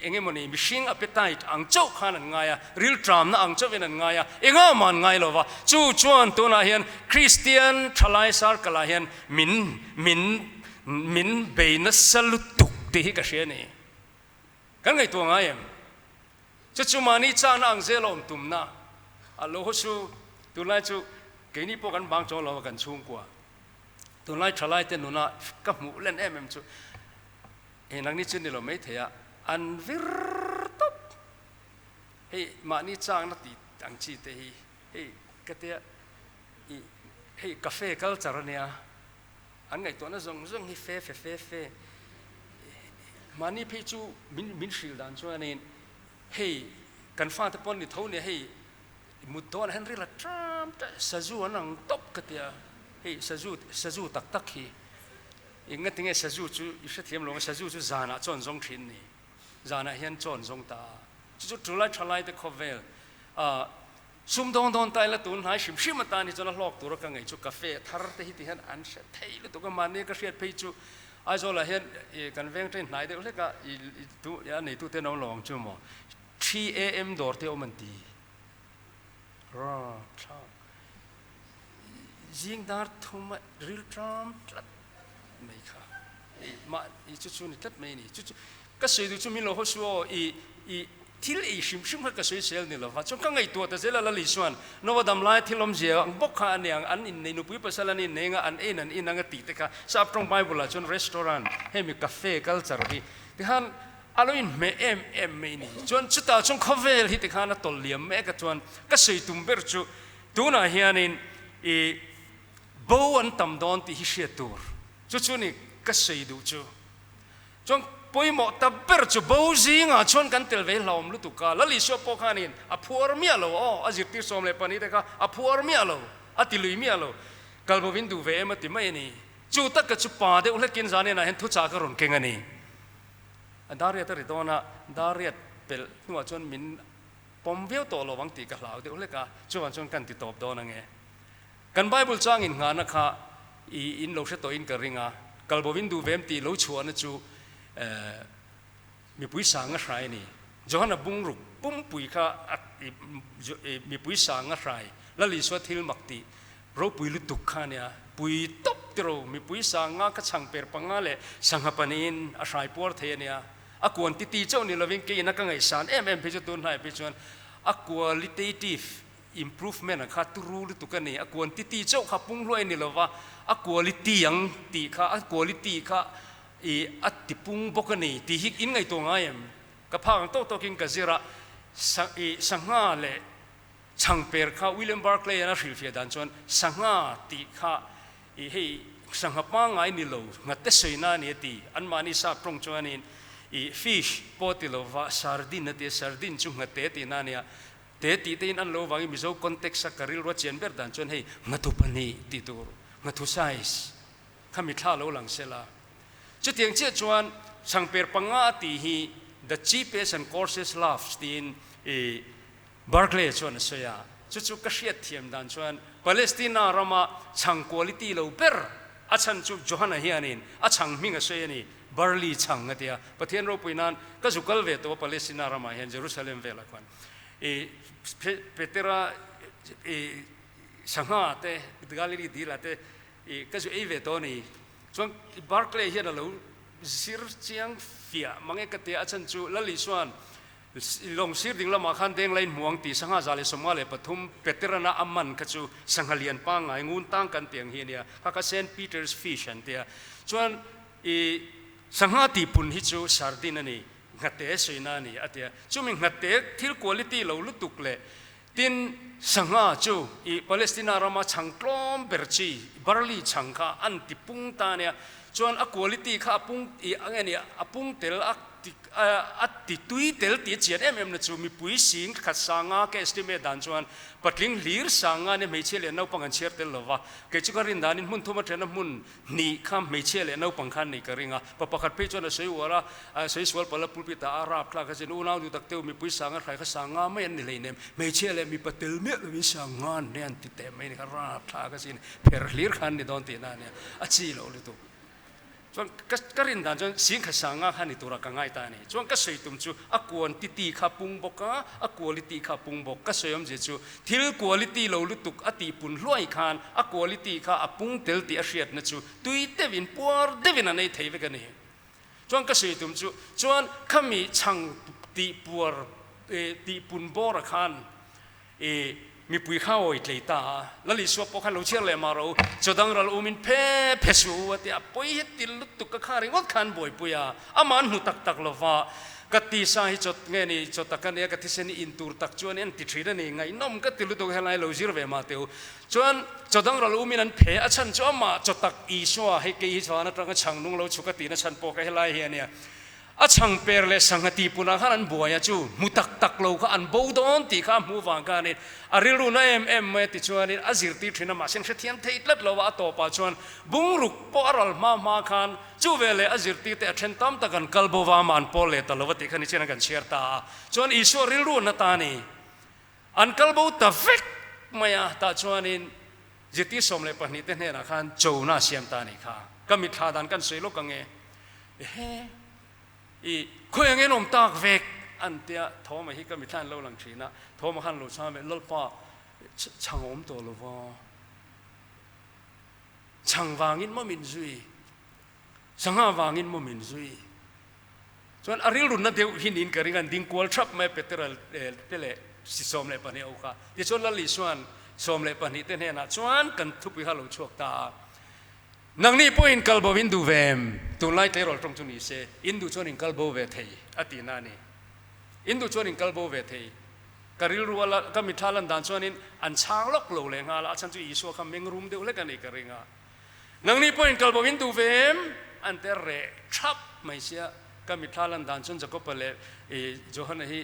engemoni mishing appetite ang chau khan an ngaya real tram na ang chawin an ngaya enga man ngai lova chuan tuna hian Christian thalai sar kala hian min beina salutuk te hi ka sheni kan ngai to ngai em chumani cha na ang zelom tumna alo hosu tulai chu keini po kan bang cholo kan chung kwa tulai thalai te nuna ka mu len em chu enang ni chuni lo mai theya an vir top hey mani chang na ti ang chi te hi hey katia hey cafe culture ania anh ngày tuần nó rong hi phê mà ni phê chú min siêu đàn cho nên hey cần pha tập bọn đi thâu này hey một tuần Henry là Trump sazu anh ang top cái tia hey sazu tak hi ingay tingay sazu chú isa thiam long sazu chú zana chọn rong thin ni zana hian chọn rong ta chú lại chalai the covel sum don tai la tun hai sim mà ta ni chona lok tur ka ngai chu cafe thar te hi ti han an se thei lu to ka mani ka riat phei chu ai zo la hian kan veng train nai de le ka tu ya nei tu te no long chu mo 3 am dor te oman ti ra cha jing dar thum real tram tlat mai kha ma chu ni tlat mai ni chu ka sei du chu min lo ho suo thil sim ka sei sel ni lo va chong ka ngai tu ta zela la li suan no wa dam lai thilom je ang bok kha aniang an in nei nu pui pasalani nenga an en inanga ti te ka sap trong bible la chon restaurant hemi cafe culture hi ti han aloin me me ni chon chuta chong khovel hi te khana tol liam me ka chon ka sei tum ber chu tu na hianin bo an tam don ti hi she tur chu ni ka sei du chu chong poi mo ta ber chu bo zinga chon kan tel ve lom lu tu ka la li so po khanin a phuar mi alo a zir ti som le pani te ka a phuar mi alo a ti lui mi alo kal bo vin du ve ma ti mai ni chu tak ka chu pa de ule kin zane na hen thu cha ka ron keng ani dariat ri dona dariat pel nuwa chon min pom veo to lo wang ti ka hlau de ule ka chuan chon kan ti top don ange kan bible chang in nga na kha in lo se to in ka ringa kal bo vin du vem ti lo chuan na chu mi pui sang a hrai ni johana bung ruk pum pui kha mi pui sang a hrai la li so thil mak ti ro pui lu tuk kha nia pui top tro mi pui sang nga ka chang per panga le sang hapanin a hrai por the nia a kon ti chau ni loving ke na ka ngai san pe chu tun hai pe chuan a qualitative improvement a kha tu ru lu tuk ani a kon ti chau kha pung loi ni lova a quality yang ti kha a quality kha at tipung bokani ti hik in ngai to ngayam ka phang to king ka zira sanga le changper kha William Barclay na rilfia dan chon sanga ti kha hei sanga pa ngai ni lo ngate soina ni ti an mani sa prong chuanin fish potilova sardine te sardine chu ngate ti na nia te ti te an lo wangi mizo context sa karil ro chen ber dan chon hei ngatu pani ti tur ngatu size khami thla lo lang sela chu tiang che chuan sangper panga ti hi the cheapest and coarsest laughs in Barclay chuan soya chu ka hriat thiam dan chuan Palestina rama chang quality lo per a chan chu Johanna hianin a chang minga soya ni barley chang atia pathian ro puinan ka zukal ve to Palestina rama hian Jerusalem vela kwan petera sangha te gallery dila te ka zu e ve to ni chuan Barclay hian lo sir chiang fia mange ka te a chan chu la li suan long sir ding lama khan deng lain muang ti sanga zale somale pathum peterana amman ka chu sanghalian pa ngai ngun tang kan tiang hi nia ka St Peter's fish an tia chuan sangha ti pun hi chu sardine ani ngate soina ni atia chumi ngate thil quality lo lutuk le tin sanga chu Palestina rama changklom berchi barley changka an ti pung ta nia chuan a quality kha apung angeni apung tel ati tui tel ti chian na chu mi pui sing khat sanga ke estimate dan chuan patling lir sanga ne meiche le no pangan cher tel lova ke chu karin danin mun thuma thena mun ni kham meiche le no pangkhan ni karinga papakhat pe chuan sei wara sei swal pala pulpita arab kla ka chen unau du tak teu mi pui sanga khai kha sanga me ni le nem meiche le mi patel me le mi sanga ne an ti te me ni ka ra thla ka sin per lir khan ni don ti na ne achi lo le tu chuan karin dan chuan sing kha sanga khani tura ka ngai ta ni chuan ka sei tum chu a quantity kha pung boka a quality kha pung bok ka soyom je chu thil quality lo lutuk ati pun hloi khan a quality kha a pung tel ti a hriat na chu tui tevin por devin anei theive ka ni chuan ka sei tum chu chuan khami chang ti por ti pun bor khan มีปุยข้าวอีกเลยตาแล้วลิสวปกันเราเชื่อเลยมาเราจดังเราอุมินเพสูว่าที่ปุยติลุตุกข้าริงวัดขันบ่อยปุยอามันหุตักลว่ากติสาหิจดเงี้ยนี่จดตักกันเนี่ยกติเสนีอินตูร์ตักจวนเนี่ยติดทรีนั่นเองไงน้องกติลุตุกเฮลัยเราจีรเวมาเตียวจวนจดังเราอุมินันเพอฉันจวมาจดตักอีชัวให้เกี่ยชวานัตรังช่างนุ่งเราชุกตินะฉันปอกเฮลัยเฮียเนี่ยอาช่างเปรเลสังหติปุนาขันบัวยจูมุตักเราขันบูดอนตีข้ามหูวางกันนี่อาริรุนเอ็มเมติชวนนี่อาจิรติทรินามาเซนเทียนเทตลัดเราว่าต่อปัจจุบันบุงรุกปอรัลมาขันจูเวเลอาจิรติเตอเชนตัมตะกันกัลบวามันปอเลตลวัติขันนี่เชนกันเชียร์ตาชวนอิสวริรุนตานี่อันกัลบูตะฟิกมายาตาชวนนี่จิติสมเลปนิเตเนนะขันโจน่าเสียมตานี่ค่ะก็มีท่าดันกันสวยลูกกังเงอีคุยอย่างงี้นมตากเวกอันเดียทอมาฮิก็มีท่านเล่าหลังชีนะทอมาขันลูกชายเป็นลป้าช่างอมตัวลูกว่าช่างวางินมั่มินซุยช่างวางินมั่มินซุยส่วนอาริลุนนั่นเดียวหินอินกระริงันดิ้งกวลทรัพย์ไม่เป็นเตลสิสมเลปนีโอค่ะที่ส่วนละลิส่วนสมเลปนีเตนเฮนะส่วนกันทุบวิหารลูกชวกตานังนี่พออินกัลโบวินดูเวมตุนไลเตอร์ตรงจุนี้เสอินดูชวนอินกัลโบเวทีอตินานี่อินดูชวนอินกัลโบเวทีการิลรัวละก็มีท่าลันดานชวนอินอันช้างล็อกโลเลงาละฉันจะอิสวาคำเมงรุมเดียวเล็กกันอีกเรื่องนังนี่พออินกัลโบวินดูเวมอันเตอร์เรชับไม่เสียก็มีท่าลันดานชวนจะก็เปล่าโจฮันฮี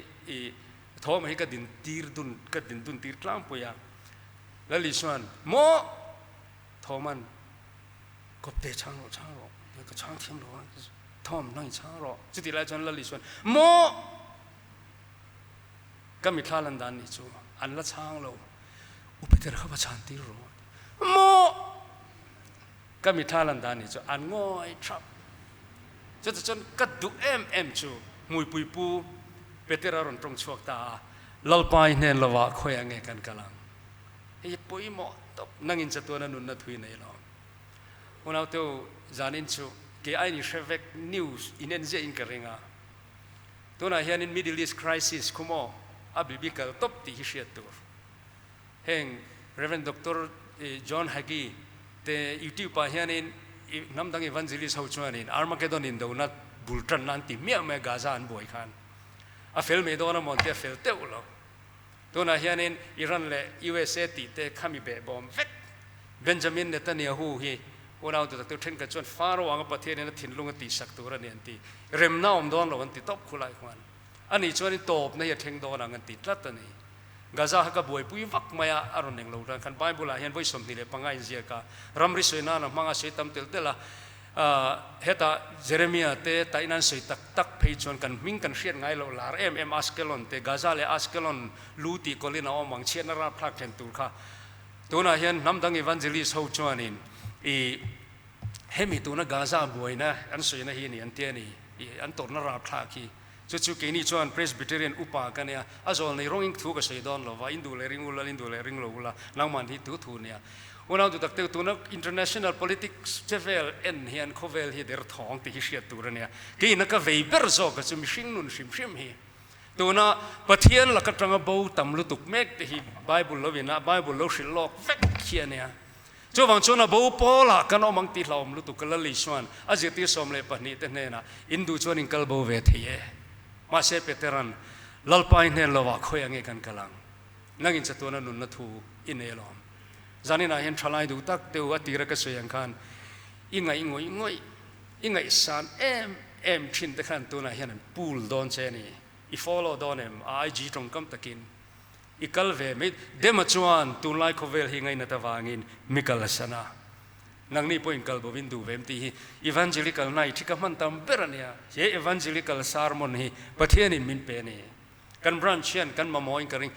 ทอมฮีก็ดินตีร์ดุนก็ดินดุนตีร์กลางปุยาแล้วลิชวนโมทอมันก็เตะช่างหรอก็ช่างเทียมหรอทอมนั่งช่างหรอจุดที่ไรจนละลิส่วนโมก็มีท่าลันดานนี่จูอันละช่างเราอุปเทระข้าพเจ้าที่รู้โมก็มีท่าลันดานนี่จูอันง่อยทรับจนกัดดุเอ็มจูมวยปุยปูเปเตระรอนตรงช่วงตาลลไปเนี่ยละว่าคอยยังไงกันกำลังไอ้ปุยโมตบนั่งอินจัตัวนั้นนุ่นนัดทุยในเราวันเอาเท่าจานินชูเกี่ยไอ้นี่เชฟเวกนิวส์อินเอ็นเจอินกระเริงตัวนั้นเฮียนิน Middle East Crisis คุโมอับบิกาตบตีฮิเชียตัวเฮง Reverend Dr. John Hagee แต่ยูทูบไปเฮียนินน้ำดัง Evangelist เขาชวนนิน Armageddon นินดูนัดบุลตันนันติเมียเมกาซานบ่อยขันอาเฟลไม่โดนมอนเตเฟลเต้าหรอกตัวนั้นเฮียนินอิรันเล่ USA ติเตขามีเบบอมเวกเบนจามินเนตันยาฮูฮีวันเอาตัวเทนกับจวนฟาโรห์อังกฤษเนี่ยถิ่นลุงตีสักตัวนี่อันที่เริ่มน้าอมดอนเราอันที่ตบคุไลควันอันนี้จวนนี่ตบเนี่ยเทงดอนอันที่รัตนี่กาซาฮักบวยปุยวักมายาอารมณ์หนึ่งเราดังคันไบเบิลเห็นไว้สมนิเลยปังไงเสียกะรัมริสวยนานะมังอาศัยตำเตลเตละเฮตาเจเรมียเตไตนันสวยตักเพย์จวนกันมิงกันเชียนไงเราลาร์อัสเกลอนเตกาซาเลอัสเกลอนลูตีกอลินาอมังเชียนนาราพลักเห็นตัวค่ะตัวนั้นเห็นน้ำดังอีวานเจลิสเขาจวนนี่เฮมิตัวนั้นกาซาบวยนะอันสวยนะฮีนี่อันเตียนี่อันตัวนั้นราพลักคีจุดๆแค่นี้ชวน Presbyterian อุปากันเนี่ยอาจจะในร้องอิงถูกกับเสียดอนเราว่าอินดูเลริงอุลาอินดูเลริงเราอุลานังมันที่ถูเนี่ยวันนั้นตัวตักเตตัวนั้น international politics เจเวลเอ็นเฮียนโคเวลเฮียเดอร์ทองที่ฮิเชียตัวเนี่ยกี่นักเวเบอร์โซก็จะมีชิงนุนชิมเฮียตัวนั้นปะเทียนหลักตรังบ่าวตำลุตุกเมกที่ Bible เราวินะ Bible เราสิลอกเฟกเขียนเนี่ยจวนวันจวนบ่าวพอละกันเอามังติเราลุตุกละลิชวนอาจจะที่สมเลปนี่แต่เนี่ยนะอินดูชวนอินกัลบ่าวเวทีมาเสพเตรันลลไปเนี่ยเราว่าคอยยังไงกันกำลังนั่งอินจัตัวนั้นนุ่นนัทูอินเอลอมจานี่นะเห็นทลายดูตักเตียวตีระกสวยยังคันอิงไงสานเอ็มชินตะขันตัวนั้นเห็นปูลดอนเชนี่อีฟอลโลดอนเอ็มไอจีตรงกำตะกินอีกัลเวมิเดมาจวนตุนไลโคเวลหิงไงนัตวางินมิกัลสนานังนี่พออินกัลบวินดูเวมตีอีวานเจลิกัลไนที่กำมันตำเปรเนี่ยเย่อีวานเจลิกัลซาร์มอนฮีประเทศนินมินเปนี่กันบรันเชียนกันมามอยกันริง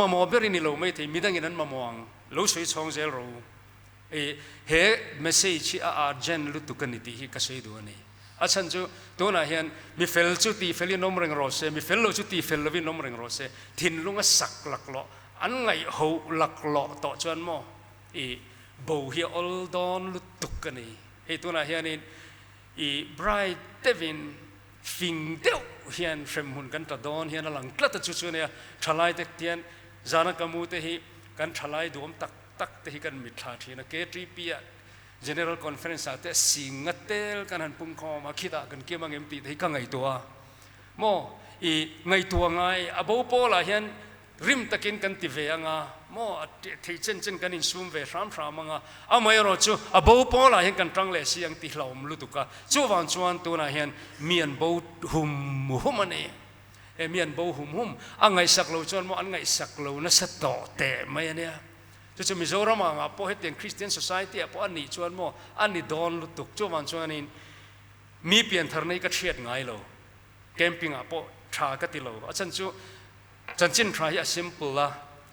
มามอเบรินิโลไม่ที่มีดังนั้นมามองรู้สวยชงเซลรู้เฮเมสเซจอาร์เจนลุตุกันนิติฮีก็สวยดูนี่อาฉันจูตัวนั้นเห็นมีเฟลจุตีเฟลินนมเริงโรเซมีเฟลโลจุตีเฟลวินนมเริงโรเซทินลุงสักหลักล้ออันไงหูหลักล้อต่อจวนมอบ่าวเฮียอลดอนลุตุกันนี่ไอ้ตัวนั้นเฮียนี่ไบรท์เดวินฟิงเดียวเฮียนเฟรมหุ่นกันตัดดอนเฮียนหลังกลัดจุดๆเนี่ยทลายเด็กเตียนจานักมูเตฮี กันทลายดวมตักเตหิกันมิทาทีนะเกตรีปีอะ General Conference อาเตสิงเตลกันหันปุ่งคอมาคิดกันเกี่ยมังเอ็มตีเตหิกันไงตัวโมอีไงตัวไงอโบโปละเห็นริมตะกินกันติเวงาโมที่เช่นกันอินซูมเวรามงาอาไม่รอจูอโบโปละเห็นกันตรังเลเสียงติเหลาลุตุกะจูวันจวนตัวน่ะเห็นเมียนโบหุมมันเอเมียนโบหุมอันไงสักโลจวนโมอันไงสักโลนั่นสะต่อแต่ไม่เนี่ยจะมิโซรามงาพอเห็นคริสเตียนสังคมพออันนี้จวนโมอันนี้โดนลุตุกจูวันจวนนี้มีเปลี่ยนทางนี้ก็เชียดไงโลแคมปิ้งพอชาก็ติโลอาจารย์จูจันจินทรายsimple ละ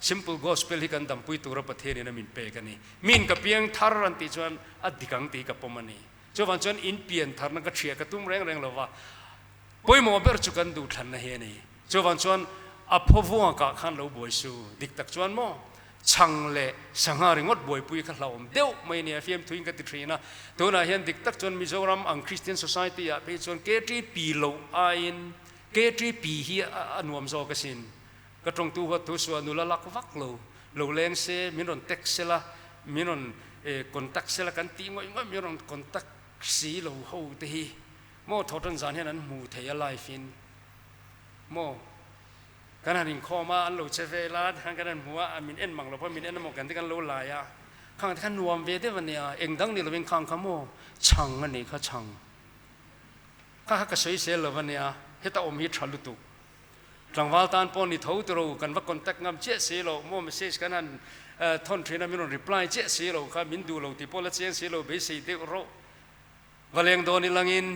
simple gospel ที่กันดำปุยตัวประเทศนี้นะมินเปกันนี่มินกับเพียงทารันติจวนอดีกังตีกับปมนี่จวนจวนอินเปลี่ยนทารันก็เชียกับตุ้มแรงเลยว่าปุยโมเบอร์จุกันดูทันนะเฮนี่จวนจวนอภวังกับขันเราบวยสูดิกตักจวนโมช่างเละสังหาริงดบวยปุยขันเราเดี๋ยวไม่เนี่ยฟิล์มทุยกันติดทีนะตัวน่ะเห็นดิกตักจวนมิโซรัมอังคริสเตียนสังคมอะไปจวนเกจีปีโลอินเกจีปีเฮียอันวมโซกสินก็ตรงตัวตัวส่วนนุลลักวักโลแรงเสมีนนเท็กเซล่ามีนนคอนแทคเซล่ากันตีงอยมีนนคอนแทคสีโลหูตีโมทอดันจานเห็นนั้นมูเทียไลฟินโมกันนั่นข้อมาอันโลเชฟเวลาทางกันนั้นหัวมินเอ็นมังเราเพราะมินเอ็นมองกันที่กันโลลายอะข้างที่กันรวมเวทีวันนี้เองดังนี้เราเป็นข้างขโมช่างอันนี้เขาช่างข้าก็สวยเสียเลยวันนี้เฮตาอมฮิตรัลุตุหลังวันตานปอนี่ทุ่งตรูกันว่าคอนแทคงามเจ๊สีโลโมเมสเซจกันนั้นทอนเทรนมินรีプライเจ๊สีโลข้ามินดูโลที่พอละเจ๊สีโลเบสีเด็กโรวันเลี้ยงโดนิลังอิน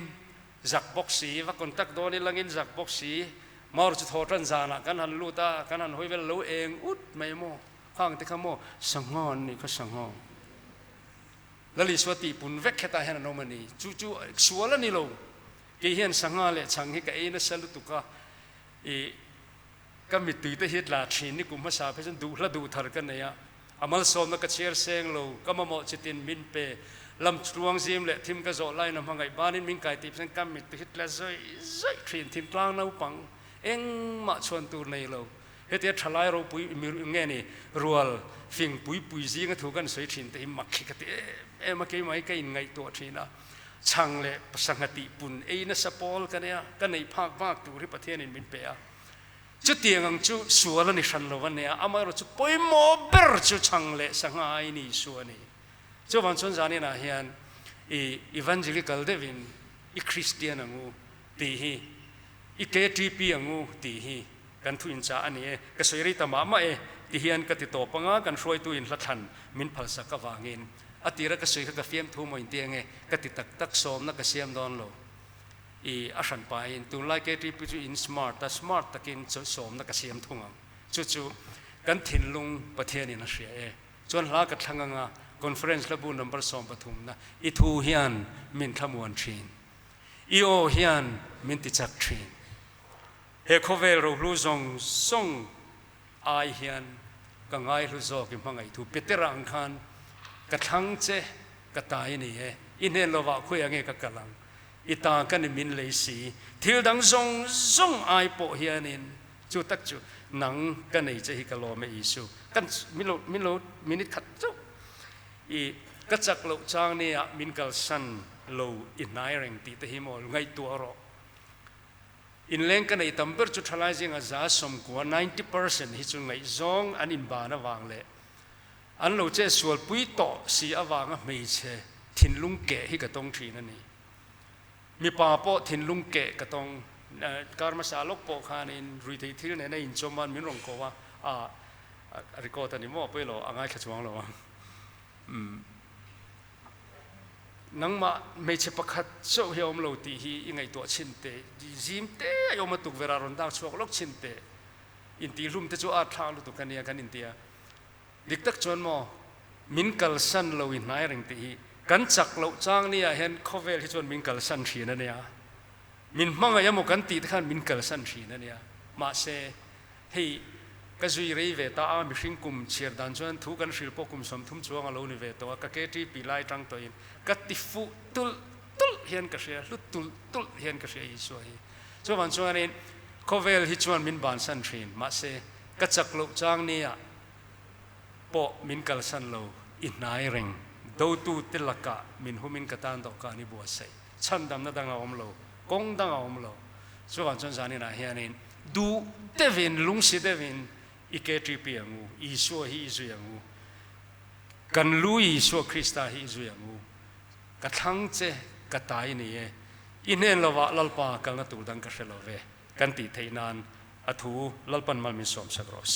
จักบ็อกซี่ว่าคอนแทคโดนิลังอินจักบ็อกซี่มาร์จุดโทรันจานะกันหันลูตากันหันหอยเวลโลเองอุดไม่โมข้างที่ข้าโมสังหอนนี่ก็สังหอนแล้วลิสวติปุ่นเวกแค่ตาเห็นนมันนี่จู่ๆสวลนี่โลกี่เห็นสังหารเลยช่างให้กับเอ็นสลุตุกะก็มีตุยเตหิตลาชินนี่กุมภาษาเพชรดูละดูทาร์กันเนี่ยอามัลสอมนักเชียร์เซงโลก็มาหมดจิตินมินเปลำช่วงซิมเละทิมก็โจไล่น้ำพังไงบ้านินมินไก่ติบเซงก็มีตุยหิตละใจชินทิมกลางน้ำปังเอ็งมาชวนตัวในโลเฮติทลายเราปุยมีเงี้ยนี่รัวฟิงปุยซีก็ถูกกันสวยชินแต่มักขี้กติมาเกี่ยไม่กี่ไงตัวชินะช่างเละสังหติปุ่นนัสปอลกันเนี่ยกันในภาคมากตัวที่ประเทศนี้มินเปะจุดเตียงจูสัวแล้วนี่ฉันรู้วันนี้อามาเราจุปอยโมเบอร์จูช่างเละสังหายนี่สัวนี่จูวันชนจานี่นะเฮียนอีวานเจลิคัลเดวินอีคริสเตียนงูตีฮีอีเคทีพีงูตีฮีกันทุนจ้าอันนี้ก็สวยริตามาตีเฮียนก็ติดต่อปังกันช่วยตัวอินละทันมินพัลสักกวางินอติระก็สวยก็เฟียมทุ่มอินเตียงก็ติดตักสมนักเสียมดอนโลอาชันไปตุนไล่เกติปิจูอินสมาร์ตแต่สมาร์ตตะกินสมนักเสียมทุ่งจู่กันถิ่นลุงประเทศนี้นะเสียจนลากัดทางงาคอนเฟอเรนซ์ระบุนัมเบอร์สองปฐุมนะอีทูเฮียนมินทำวันชีนอีโอเฮียนมินติจักชีนเฮโคเวลรูซงส่งไอเฮียนกังไอรูซอกิมังไอทูเปเตรังคันกระทั่งเจกระตายนี่อินเนลว่าคุยยังไงกับกำลังอีตากันมินเลยสีทิลดังส่งไอโปเฮียนินจู่ตักจู่หนังกันไอจะฮิกาโลเมอิสุกันมินิขัดจู่อีกระจักโลจางเนี่ยมินกัลสันโลอินไนเริงตีตหิมอลไงตัวรออินเลงกันไอตัมเบอร์จุดทลายจิงอาซาสมกว่า 90% ฮิจุงไงซองอันอินบานวางเล่อันเราเจสวลปุยโตสีอวางไม่เชทินลุงเกะฮิกะตงทีนั่นนี่มีป่าโปทินลุงเกะกะตงการมาสาลกโปคานินรุยที่เนี่ยในอินจอมันมินรงโกว่าริโกตันนี่มั่วไปหรอง่ายขจวงหรอนังมาไม่ใช่ประคัดโซ่เฮียมโลตีฮียังไงตัวชินเตจิมเตยมาตุกเวลารันดาวช่วงลกชินเตอินทีรุมเตจูอาทาลุตุกันเนี่ยกันอินเดียดิกตักชวนมอมินกัลสันโลวินไนเริงตีฮีกันจักโลจางเนี่ยเห็นโคเวลที่ชวนมินกัลสันชีนั่นเนี่ยมินมังยังมกันตีท่านมินกัลสันชีนั่นเนี่ยมาเซให้ก็จุยเรย์เวต้ามิชิงกุมเชียร์ดันจวนทุกันศิลปกุมสมทุมจวงอโลนิเวตัวก็เกตีปีไลจังตัวอินก็ติฟุตุลเฮียนก็เสียลุตุลเฮียนก็เสียอีสวยจวนจวนนี้โคเวลที่ชวนมินบานสันชีนมาเซก็จักโลจางเนี่ย ปอมินกัลสันโลอินนายเริงดูตูติลกะมินหุมินกตันตอกานิบัวเซชันดำนัดงาอมโลกงดังอาอมโลส่วนจนสานินาเฮียนินดูเตวินลุงสิเตวินอีเกตรีเปียงูอีสัวฮีสุยงูกันลุยสัวคริสต์ฮีสุยงูกระทั่งเจกระตายนี่อินเนลวะลลปากันกตูดังกระเชลเวกันติเทนานอทูลลปันมัลมิสอมสักรอเซ